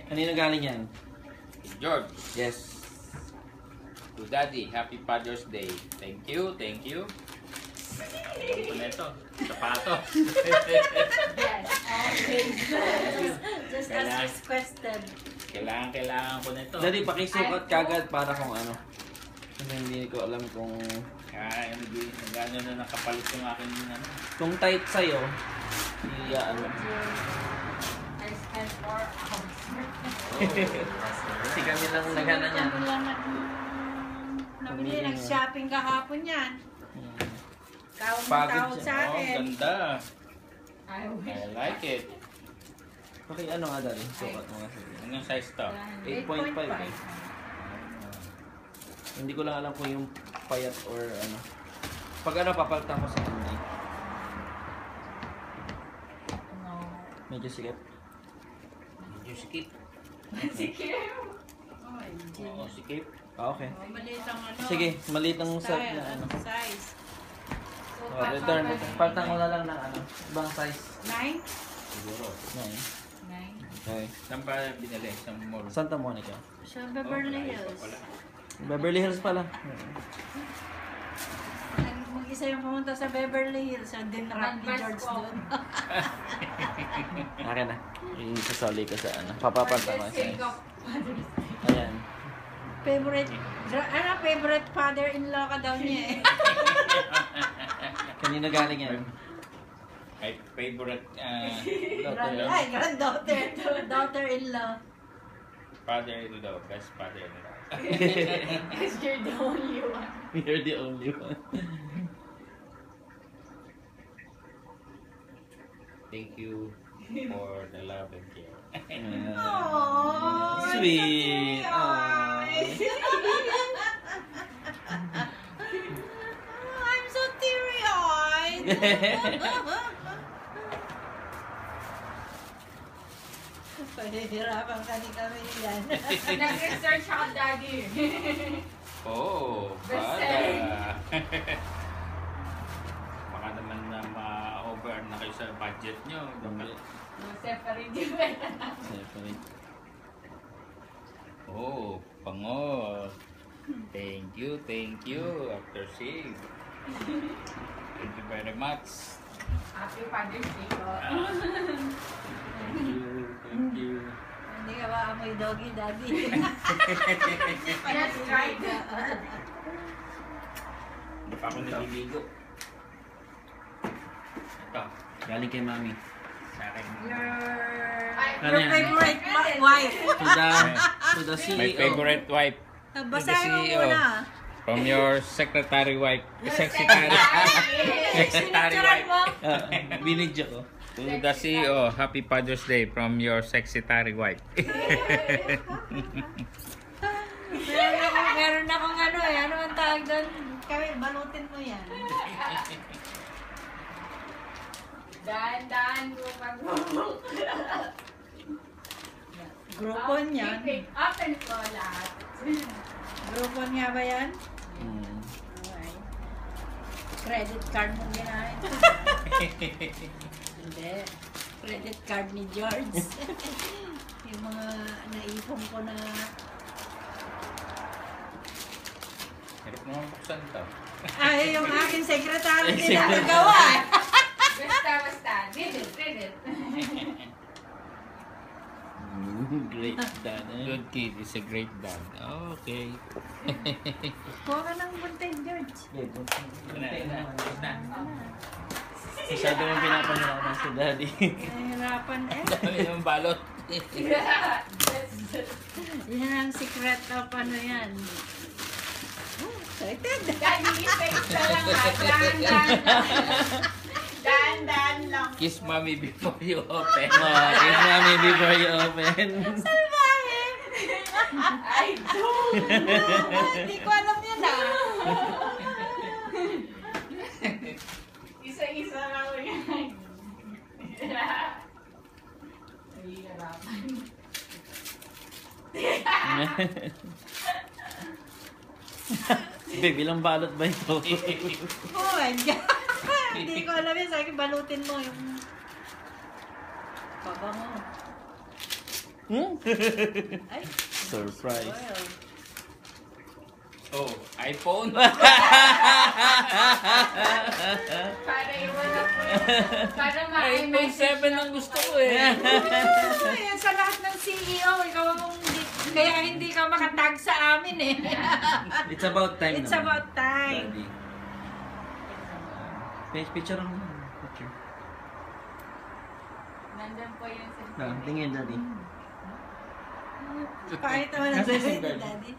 Kanino galing yan? George. Yes. To Daddy, Happy Father's Day. Thank you, thank you. Ano po na ito? Sapatos. Yes, always. Just as requested. Kailangan ko na ito. Daddy, pakisukat kagad para kung ano. Kasi hindi ko alam kung... Gano'n na nakapalit yung aking ano. Kung tight sa'yo, ano. I spent 4 hours. Kasi kami lang nagana niyan. Kami lang nabili, nag-shopping kahapon yan. Tawag sa Oh, akin. ganda. I wish. I like it. Okay, ano nga Daddy? Sukat mo nga. Anong size to? 8.5 eh. Hindi ko lang alam kung yung payat or ano. Pag ano, papalitan ko sa hindi. No. Medyo sikip. Medyo skip. Sige. Oo, skip. Ah, okay. Maliit ang ano. Sige, maliit ang set Style, na ano. size. So, Oh, return. Palitan ko na lang ng ano. Ibang size. 9? Siguro. 9. 9. Okay. Saan pa binili? Sa mall? Santa Monica. Sa Beverly Hills. Beverly Hills pala. Mag-isa yung pumunta sa Beverly Hills. Sa dinrap ni George doon. Akin na. Isasali ko sa ano. Papapanta ko sa size. Ayan. Favorite father-in-law ka daw niya eh. Kanino galing yan? My favorite Ay, granddaughter. Daughter-in-law. father-in-law. Best father-in-law. Because you're the only one. You're the only one. Thank you for the love and care. Aww, Sweet. I'm so teary-eyed. Pahihirapan kami yan. Nag-research ako, Daddy. Oh, Best-selling. Baka naman na ma-over na kayo sa budget nyo. Separate yung Separate. Oh, pango. Thank you, After Shave. Thank you very much. Happy Father's Day po. Thank you. Hindi ka ba amoy doggy, daddy? Just try it. Hindi pa ako naliligo. Ito, Galing kay Mami. sa akin. Ano Your yan? favorite wife. To the CEO. My favorite wife. Basahin mo muna. From your secretary wife. Secretary. Secretary Sinuturan mo? wife. Binidyo ko. To the CEO, Happy Father's Day from your secretary wife. Meron akong ano eh. Ano ang tawag doon? Kami, balutin mo yan. Daan-daan mo pag-book. Groupon yan. Open ko lahat. Groupon nga ba yan? Mm. Okay. Credit card mo ginahin. Hindi. Credit card ni George. Yung mga naipon ko na... Hirap naman buksan to. Ay, yung aking sekretary nila nagawa. Basta. Read it. Great dad. Good kid is a great dad. Okay. Kuha ka ng bunting, George. Masyado mong pinapahirapan si Daddy. Nahihirapan eh. Dami ng balot. Yan ang secret of ano yan. Oh, excited. Daddy, face na lang. Daan-daan lang. Kiss mommy before you open. Oh, kiss Mami before you open. Salvahe! I don't. Hindi ko alam yun ah. Isa-isa lang yan. Nahihirapan. Babe, ilang balot ba ito? Oh my God. Hindi ko alam yun. Sabi ko, balutin mo yung pabango. Ay, Surprise. well. Oh, iPhone. Para iwan ako. Para iPhone 7 ang gusto ko eh. Yan sa lahat ng CEO, ikaw ang kaya hindi ka makatag sa amin eh. It's about time It's naman. about time. Daddy. Picture ako naman. Picture. Nandun po yung Ah, tingin, Daddy. Pakita mo na Nasa SIM sa card? daddy.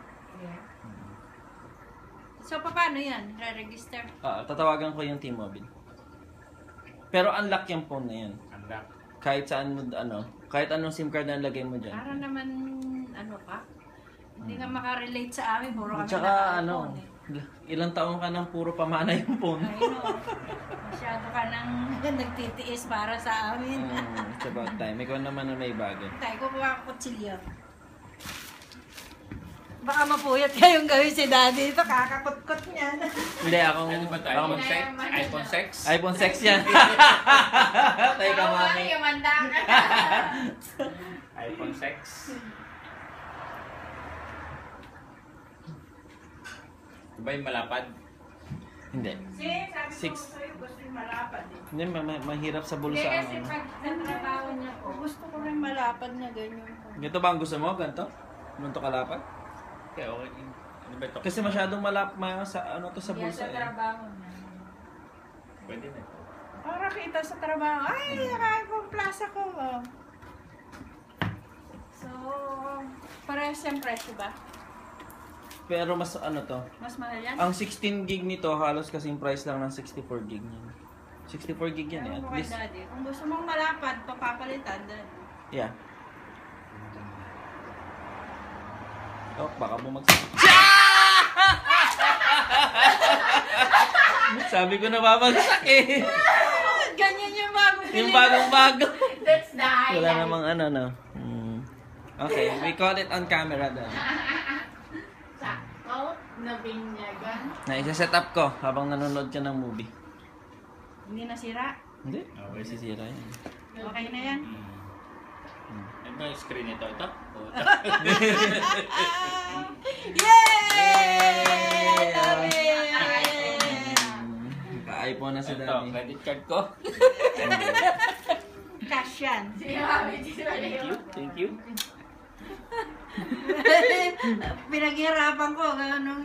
So, paano yan? Re-register? Tatawagan ko yung T-Mobile. Pero unlock yung phone na yan. Unlock. Kahit saan mo, kahit anong SIM card na lagay mo dyan. Para naman, ano ka? Hindi ka makarelate sa amin. Puro kami Tsaka naka-iPhone ilang taon ka nang puro pamana yung phone. I know. Masyado ka nang nagtitiis para sa amin. It's about time. Ikaw naman na may bago. Tayo, kukuha ko kutsilyo. Baka mapuyat kayong gawin si daddy. Ito, kakakut-kut niyan. Hindi, akong... Ano ba ito? akong iPhone 6? iPhone 6? iPhone 6 yan. Tayo ka, mami. yung mandang. iPhone 6. Diba yung malapad? Hindi. Sabi Six. ko sa'yo, gusto yung malapad eh. Hindi, mahirap sa bulsa. Hindi kasi ano. pag natrabaho niya po, gusto ko rin malapad na ganyan. Ganito ba ang gusto mo? Ganito? Ganito kalapat? Okay, okay. Ano ba ito? Kasi masyadong sa ano to sa Kaya bulsa sa eh. trabaho niya. Pwede na ito. Para kita sa trabaho. Ay, naka-iPhone Plus ako. Oh. So, parehas yung presyo ba? Pero mas ano to. Mas mahal yan? Ang 16 gig nito halos kasing price lang ng 64 gig niya. 64 gig yan eh. Ewan At ko kay least, daddy. Kung gusto mong malapad, papapalitan din. yeah. Oh, baka bumagsak. Sabi ko na babagsak eh. Ganyan yung bagong Yung bagong-bago. That's the Wala highlight. namang ano, no? Okay, we caught it on camera daw. Sakto, nabinyagan. Na-set up ko habang nanonood ka ng movie. Hindi nasira. Hindi? Okay, sisira yan. Okay na yan. Ano ba yung screen ito? Ito? Oh, ito. Yay! Dami! Ka-iPhone na si Ito, Daddy. credit card ko. Cash yan. Si Mami, si Thank you. Thank you. Pinaghirapan ko. Ganun.